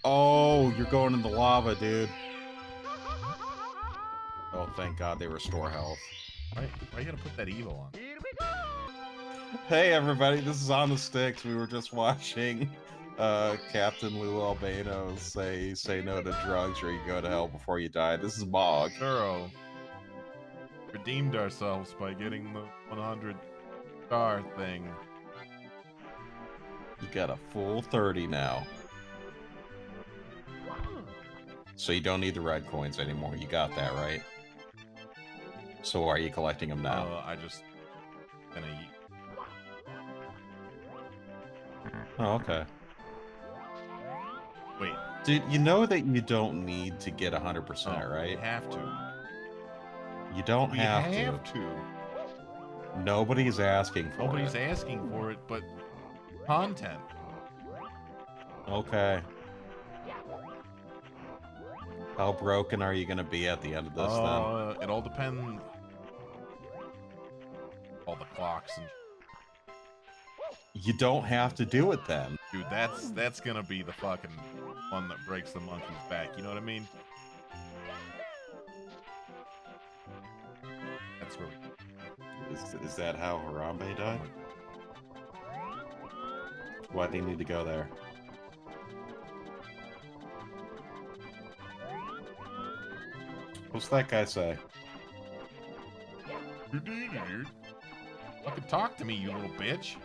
Oh, you're going in the lava, dude. Oh, thank God they restore health. Why you gotta put that evil on? Hey, everybody, this is On the Sticks. We were just watching Captain Lou Albano say no to drugs or you go to hell before you die. This is Mog. Thorough. Redeemed ourselves by getting the 100 star thing. You got a full 30 now. So you don't need the red coins anymore. You got that, right? So why are you collecting them now? I just gonna eat. Oh, okay. Wait. Dude, you know that you don't need to get 100%, right? You have to. You don't We have to. Nobody's asking for Nobody's it. asking for it, but content. Okay. How broken are you going to be at the end of this, then? It all depends. All the clocks and... You don't have to do it, then. Dude, that's gonna be the fucking one that breaks the monkey's back, you know what I mean? That's where we... Is that how Harambe died? Why do you need to go there? What's that guy say? Fucking talk to me, you little bitch.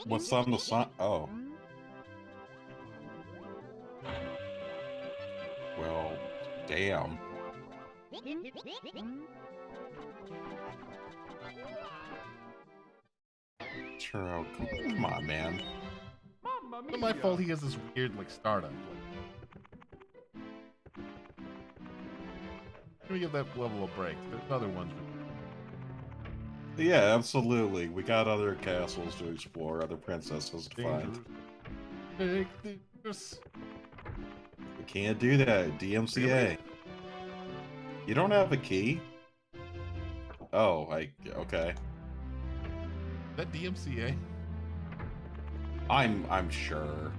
What's on the sign? Oh. Well, damn. Churro, come on, man. It's not my fault he has this weird, like, startup. Let me give that level a break. There's other ones. Yeah, absolutely. We got other castles to explore, other princesses to find. Dangerous. We can't do that. DMCA. Really? You don't have a key? Oh, okay. Is that DMCA? I'm sure.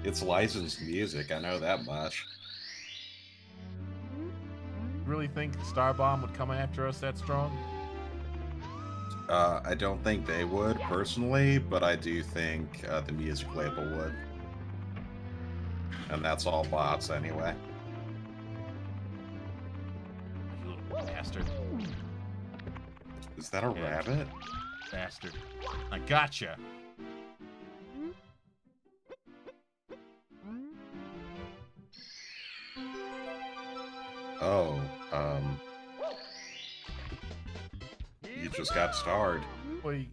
It's licensed music, I know that much. Really think Starbomb would come after us that strong? I don't think they would, personally, but I do think the music label would. And that's all bots, anyway. You little bastard. Is that a rabbit? Bastard. I gotcha! Oh, you just got starred. Wait.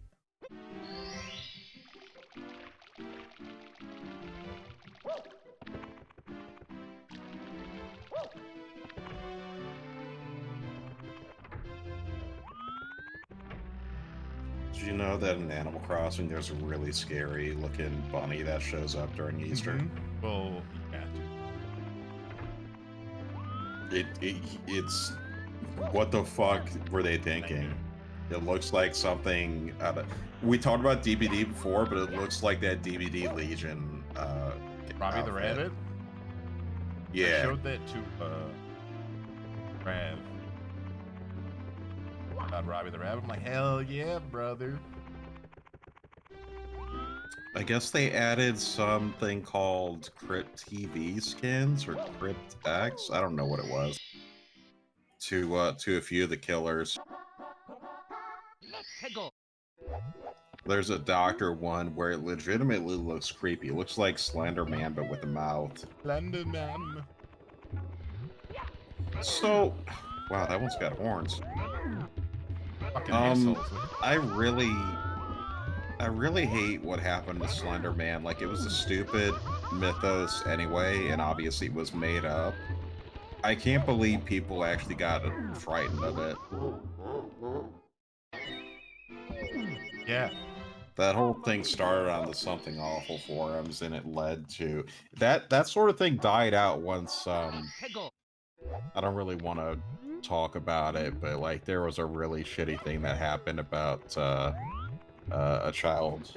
Did you know that in Animal Crossing there's a really scary looking bunny that shows up during Easter? Mm-hmm. Well, you have to. It's... What the fuck were they thinking? It looks like something out of... We talked about DBD before, but it looks like that DBD Legion Robbie the Rabbit? Yeah. I showed that to, Rav. About Robbie the Rabbit. I'm like, hell yeah, brother. I guess they added something called Crypt TV skins, or Crypt X? I don't know what it was. To a few of the killers. There's a doctor one where it legitimately looks creepy. It looks like Slender Man, but with a mouth. Slender Man. So, wow, that one's got horns. Fucking assholes. I really hate what happened to Slender Man. Like, it was a stupid mythos anyway, and obviously it was made up. I can't believe people actually got frightened of it. Yeah. That whole thing started on the Something Awful forums, and it led to... That sort of thing died out once, I don't really want to talk about it, but, like, there was a really shitty thing that happened about, a child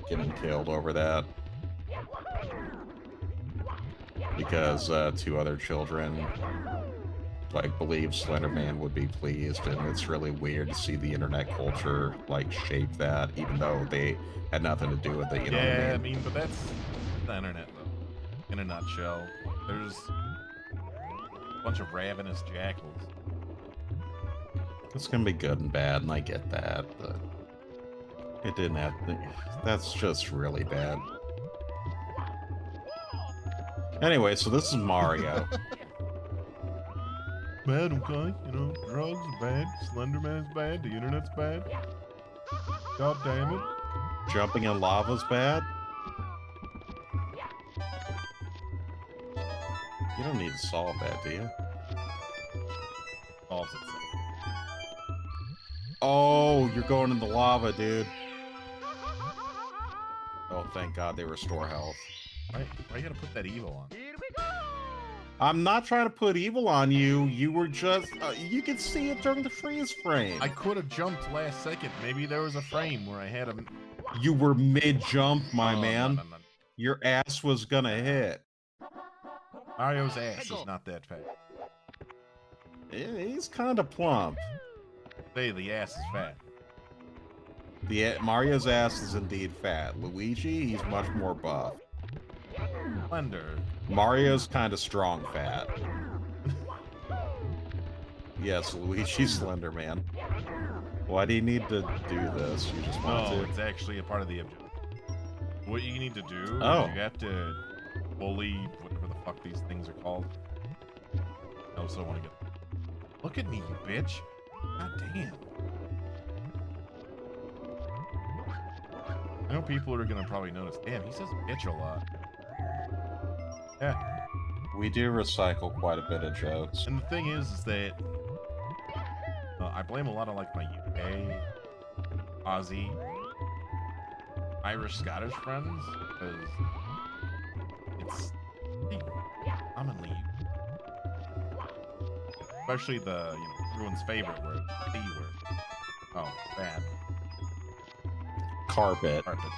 getting killed over that. because two other children like believe Slenderman would be pleased, and it's really weird to see the internet culture like shape that, even though they had nothing to do with it. You know what Yeah, I mean? but that's the internet, though. In a nutshell, there's a bunch of ravenous jackals. It's gonna be good and bad, and I get that, but it didn't have. That's just really bad. Anyway, so this is Mario. Bad, okay? You know, drugs are bad, Slenderman's bad, the internet's bad. God damn it. Jumping in lava's bad. You don't need to solve that, do you? Solves itself. Oh, you're going in the lava, dude. Oh, thank God they restore health. Why you gotta put that evil on? I'm not trying to put evil on you. You were just... you could see it during the freeze frame. I could have jumped last second. Maybe there was a frame where I had him. You were mid-jump, my man. No. Your ass was gonna hit. Mario's ass is not that fat. He's kind of plump. Say the ass is fat. Mario's ass is indeed fat. Luigi, he's much more buff. Slender. Mario's kind of strong fat. Yes, Luigi's slender, man. Why do you need to do this? You just want No, to? it's actually a part of the objective. What you need to do is Oh. you have to bully whatever the fuck these things are called. I also want to get. Look at me, you bitch! God damn. I know people are gonna probably notice. Damn, he says bitch a lot. Yeah. We do recycle quite a bit of jokes. And the thing is that I blame a lot of like my UK, Aussie, Irish, Scottish friends because it's commonly used. Especially the everyone's favorite word, the word. Oh, bad Carpet. carpet.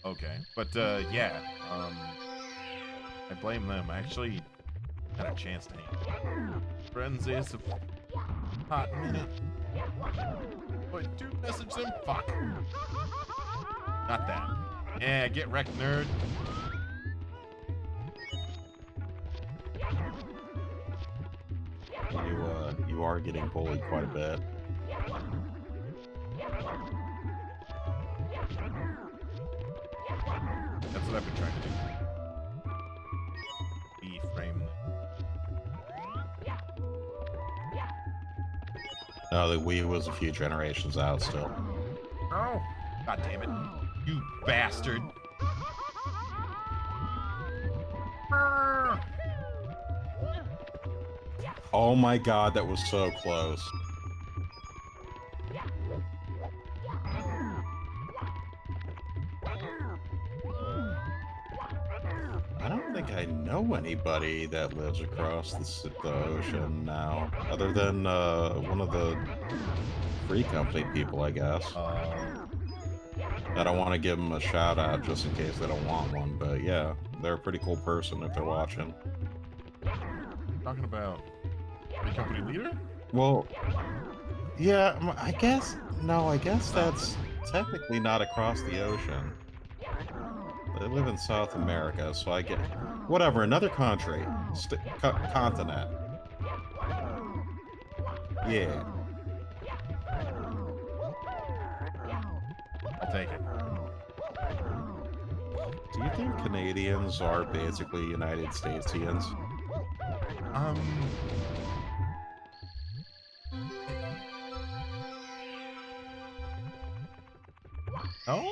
Okay, but yeah, I blame them. I actually had a chance to hang friends is a hot minute. But do message them, fuck. Not that. Yeah, get wrecked, nerd. You are getting bullied quite a bit. That's what I've been trying to do. B-frame. No, the Wii was a few generations out still. Oh! God damn it. You bastard! Oh my God, that was so close. I don't think I know anybody that lives across the ocean now, other than one of the Free Company people, I guess. I don't want to give them a shout out just in case they don't want one, but yeah, they're a pretty cool person if they're watching. Talking about the company leader? Well, yeah, I guess that's technically not across the ocean. They live in South America, so I get... Whatever, another country. Continent. Yeah. I'll take it. Do you think Canadians are basically United Statesians? No?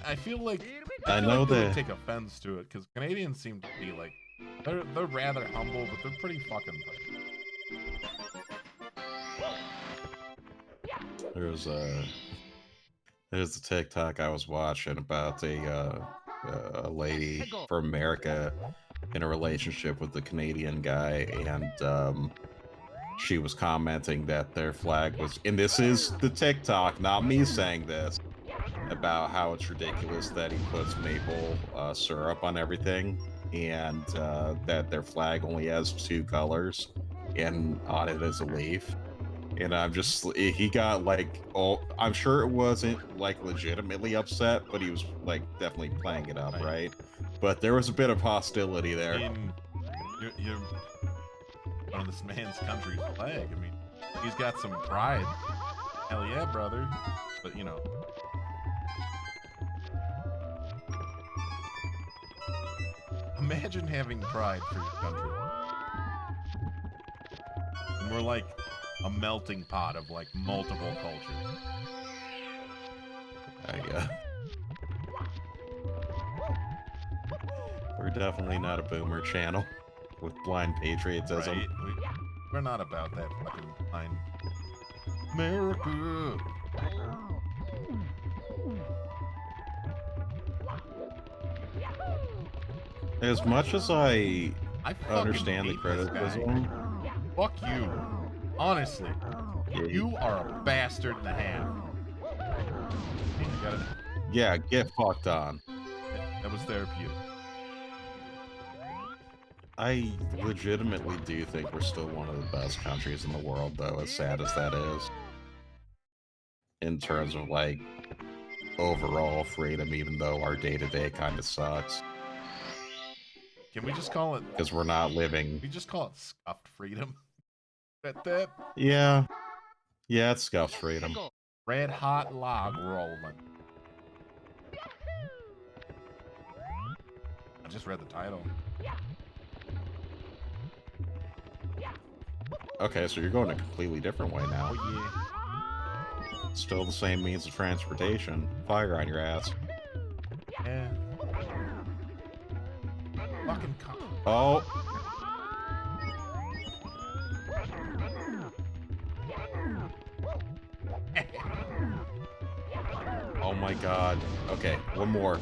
I feel like I feel know like they would that- take offense to it because Canadians seem to be like they're rather humble, but they're pretty fucking funny. There's a TikTok I was watching about a lady from America in a relationship with a Canadian guy, and she was commenting that their flag was, and this is the TikTok, not me saying this, about how it's ridiculous that he puts maple syrup on everything, and that their flag only has 2 colors, and on it is a leaf. And I'm just, he got like, oh, I'm sure it wasn't like legitimately upset, but he was like definitely playing it up, Right. right? But there was a bit of hostility I there. mean, you're on this man's country's flag. I mean, he's got some pride. Hell yeah, brother. But you know, imagine having pride for your country. And we're like a melting pot of like multiple cultures. Yeah. We're definitely not a boomer channel with blind patriotism. Right? We're not about that fucking line. America. As much as I I fucking understand the hate this guy. criticism, Fuck you. Honestly, yeah, you are a bastard and a half. Hey, I got it. yeah, get fucked on. That was therapeutic. I legitimately do think we're still one of the best countries in the world, though, as sad as that is. In terms of like overall freedom, even though our day-to-day kind of sucks. Can we just call it? Because we're not living. We just call it scuffed freedom. That Yeah. Yeah, it's scuffed freedom. red hot log rolling. I just read the title. Okay, so you're going a completely different way now. Oh yeah. Still the same means of transportation. Fire on your ass. Yeah. Fucking Oh. Oh my god. Okay, one more.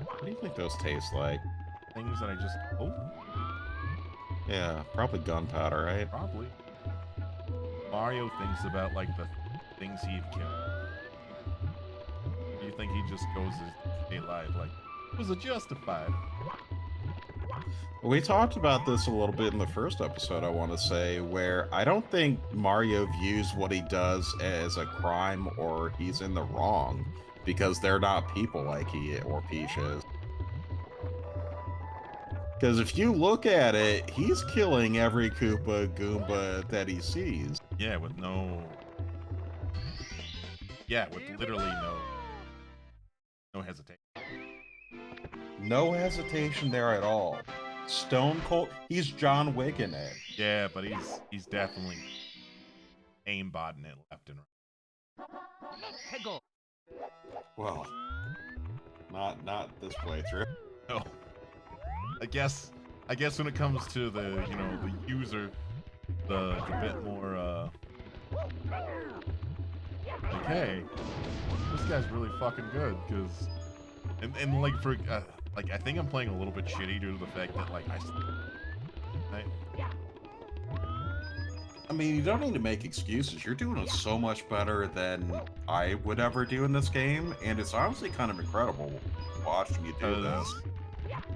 What do you think those taste like? things that I just Yeah, probably gunpowder, right? probably. Mario thinks about like the things he'd kill. Do you think he just goes his day life like, was it justified? We talked about this a little bit in the first episode, I want to say, where I don't think Mario views what he does as a crime or he's in the wrong, because they're not people like he or Peach is. Because if you look at it, he's killing every Koopa Goomba that he sees. Yeah, with no. Yeah, with literally no hesitation. No hesitation there at all. Stone Cold, he's John Wick in it. Yeah, but he's definitely aimbotting it left and right. Well, not this playthrough. No. I guess when it comes to the the user, the bit more like, hey, this guy's really fucking good, because and like for like I think I'm playing a little bit shitty due to the fact that like I mean, you don't need to make excuses. You're doing so much better than I would ever do in this game, and it's honestly kind of incredible watching you do this.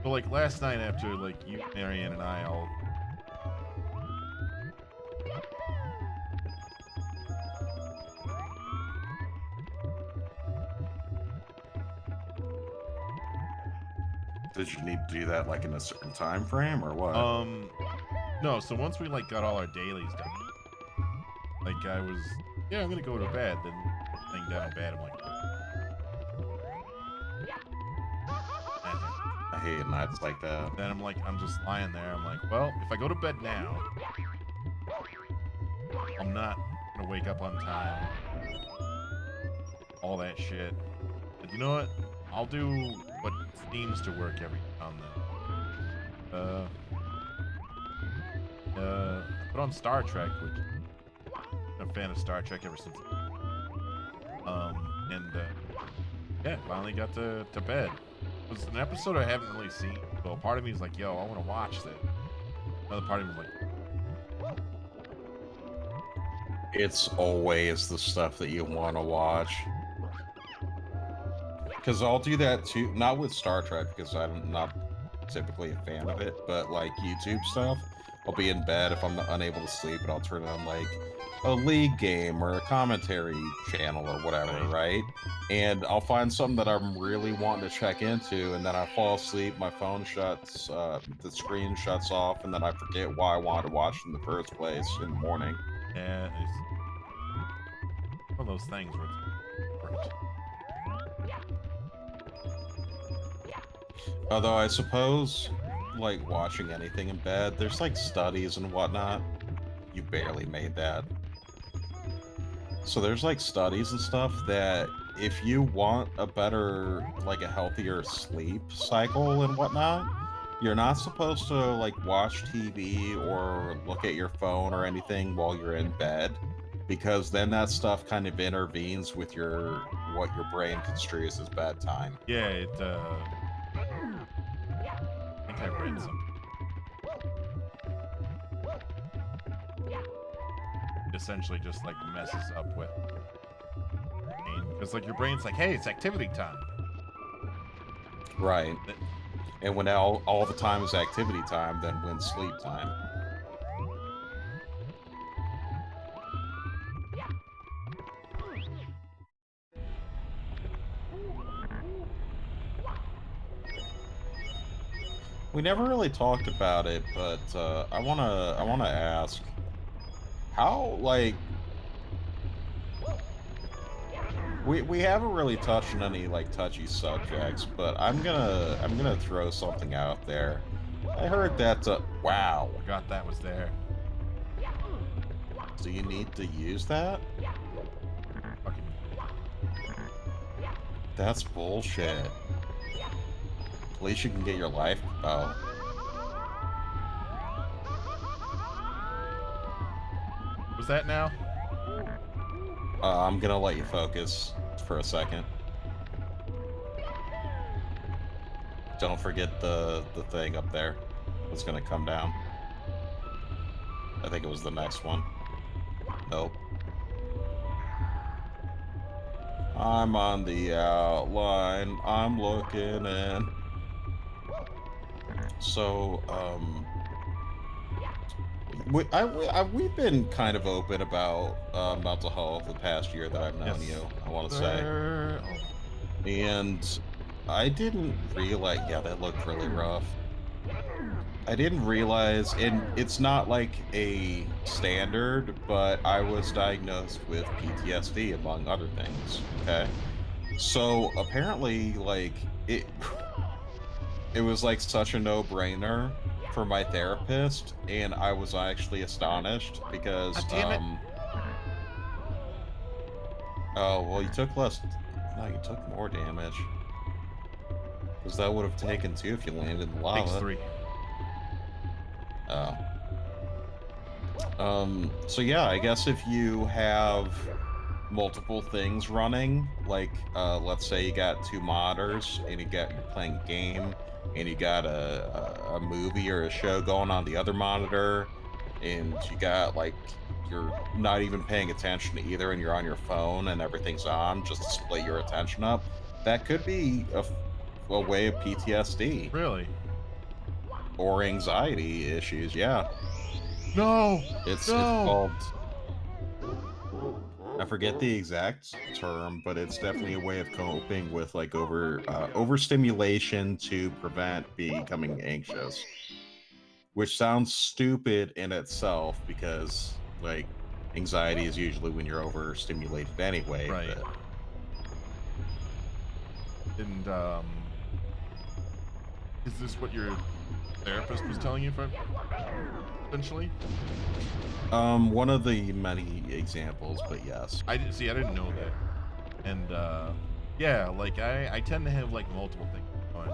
But like last night after like you, Marianne, and I all Did you need to do that like in a certain time frame or what? no, so once we like got all our dailies done, like I was, yeah, I'm gonna go to bed, then laying down in bed, I'm like, I hate nights like that. then I'm like, I'm just lying there, I'm like, well, if I go to bed now, I'm not gonna wake up on time, all that shit. But you know what? I'll do what seems to work every now and then. I put on Star Trek, which I'm a fan of Star Trek ever since. Yeah, finally got to bed. It was an episode I haven't really seen, so a part of me is like, yo, I want to watch this. Another part of me was like, It's always the stuff that you want to watch. Because I'll do that too, not with Star Trek, because I'm not typically a fan of it, but like YouTube stuff, I'll be in bed if I'm unable to sleep, and I'll turn on like a league game or a commentary channel or whatever, right? And I'll find something that I'm really wanting to check into, and then I fall asleep, my phone shuts, the screen shuts off, and then I forget why I wanted to watch it in the first place in the morning. Yeah, it's one of those things where it's important. Although I suppose, like, watching anything in bed, there's like studies and whatnot. You barely made that. So there's like studies and stuff that if you want a better, like a healthier sleep cycle and whatnot, you're not supposed to like watch TV or look at your phone or anything while you're in bed, because then that stuff kind of intervenes with what your brain construes as bedtime. Yeah, I think I read something. Essentially just like messes up with because like your brain's like, hey, it's activity time. Right. And when all the time is activity time, then when's sleep time? We never really talked about it, but I wanna ask, how, like, we haven't really touched on any like touchy subjects, but I'm gonna throw something out there. I heard that wow. Forgot that was there. Do you need to use that? Fucking That's bullshit. At least you can get your life. Oh. was that now? I'm gonna let you focus for a second. Don't forget the thing up there that's gonna come down. I think it was the next one. Nope. I'm on the outline. I'm looking in. So, we've been kind of open about mental health the past year that I've known you, I want to say. And I didn't realize, yeah, that looked really rough. I didn't realize, and it's not like a standard, but I was diagnosed with PTSD among other things, okay? So apparently, like, it was like such a no-brainer for my therapist, and I was actually astonished because, oh, well, you took less, no, you took more damage. Because that would have taken 2 if you landed in the lava. Takes 3. Oh. So yeah, I guess if you have multiple things running, like, let's say you got 2 monitors, and you're playing a game, and you got a movie or a show going on the other monitor, and you got, like, you're not even paying attention to either, and you're on your phone, and everything's on, just to split your attention up, that could be a way of PTSD. Really? Or anxiety issues, yeah. No! It's no! called, I forget the exact term, but it's definitely a way of coping with like overstimulation to prevent becoming anxious. Which sounds stupid in itself because like anxiety is usually when you're overstimulated anyway. Right. But... And is this what your therapist was telling you for essentially? One of the many examples, but yes. I didn't know that. And yeah, like I tend to have like multiple things going.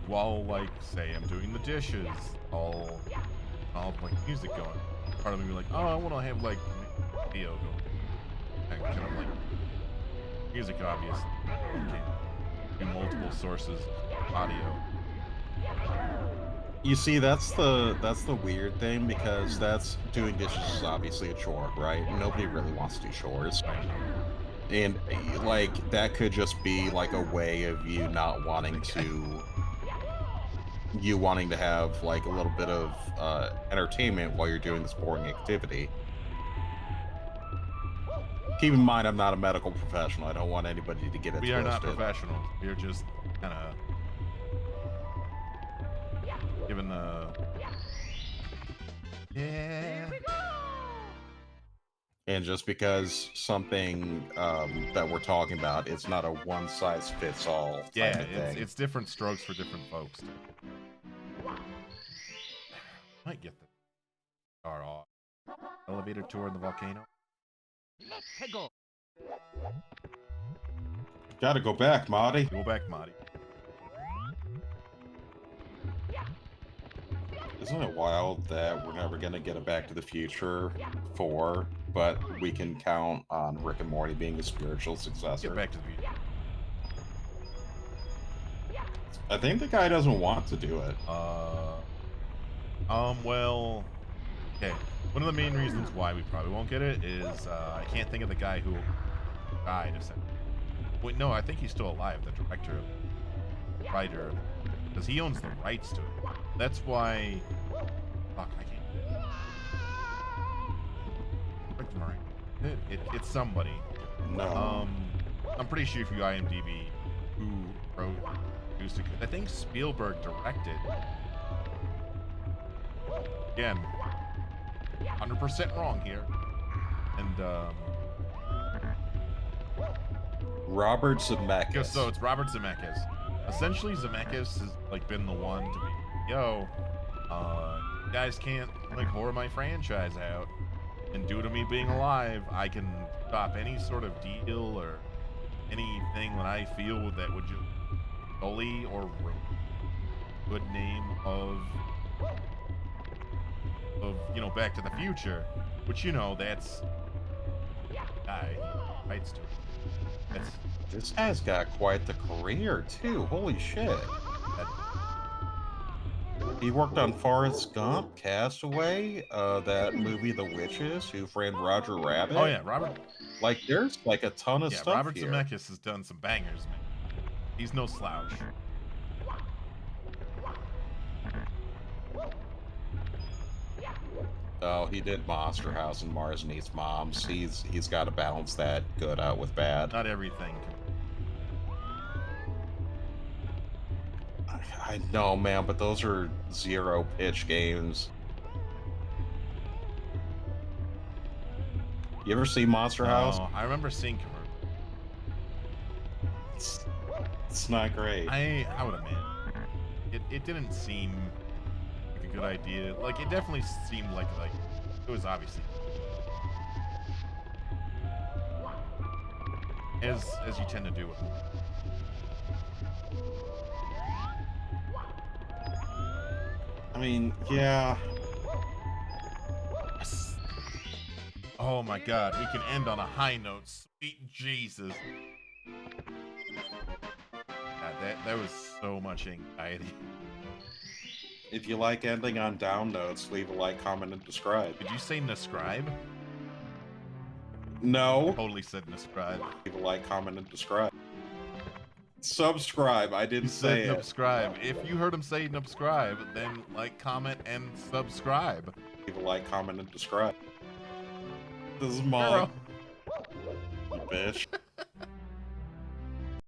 While like say I'm doing the dishes, I'll have like music going. Part of me be like, oh, I want to have like video going. And kind of like music, obviously. Okay. Do multiple sources of audio. You see, that's the weird thing because that's doing dishes is obviously a chore, right? Nobody really wants to do chores. And like that could just be like a way of you not wanting to have like a little bit of entertainment while you're doing this boring activity. Keep in mind, I'm not a medical professional. I don't want anybody to get it We are not twisted. professionals. We are just kind of giving the. Yeah. And just because something that we're talking about, it's not a one size fits all type Yeah, of thing. it's different strokes for different folks. Might get the car off. Elevator tour in the volcano. Gotta go back, Marty. Go back, Marty. Isn't it wild that we're never gonna get a Back to the Future 4, but we can count on Rick and Morty being a spiritual successor? Get back to the future. I think the guy doesn't want to do it. Well, okay. One of the main reasons why we probably won't get it is I can't think of the guy who died. Wait, no, I think he's still alive. The director, writer, because he owns the rights to it. That's why. Fuck, I can't. It's somebody. No. I'm pretty sure if you IMDb who wrote, produced it. I think Spielberg directed. Again, 100% wrong here. And Robert Zemeckis. so it's Robert Zemeckis. Essentially, Zemeckis has like been the one to be, yo, you guys can't like whore my franchise out. And due to me being alive, I can stop any sort of deal or anything that I feel that would just bully or ruin the good name of Back to the Future, which that's guy writes to it. This guy's got quite the career too. Holy shit. He worked on Forrest Gump, Castaway, that movie The Witches, Who Framed Roger Rabbit. Oh yeah, Robert. Like there's like a ton of stuff Robert here. Zemeckis has done some bangers, man. He's no slouch. Oh, he did Monster House and Mars Needs Moms. He's got to balance that good out with bad. Not everything. I know, man, but those are zero pitch games. You ever see Monster House? I remember seeing It's not great. I would admit it didn't seem like a good idea. Like it definitely seemed like it was obviously as you tend to do with it. I mean, yeah. Yes. Oh my god, we can end on a high note. Sweet Jesus. God, that was so much anxiety. If you like ending on down notes, leave a like, comment, and subscribe. Did you say describe? No. Totally said describe. Leave a like, comment, and subscribe. Subscribe. I didn't say it. Subscribe. If you heard him say subscribe, then like, comment, and subscribe. Leave a like, comment, and subscribe. This is Mom. You bitch.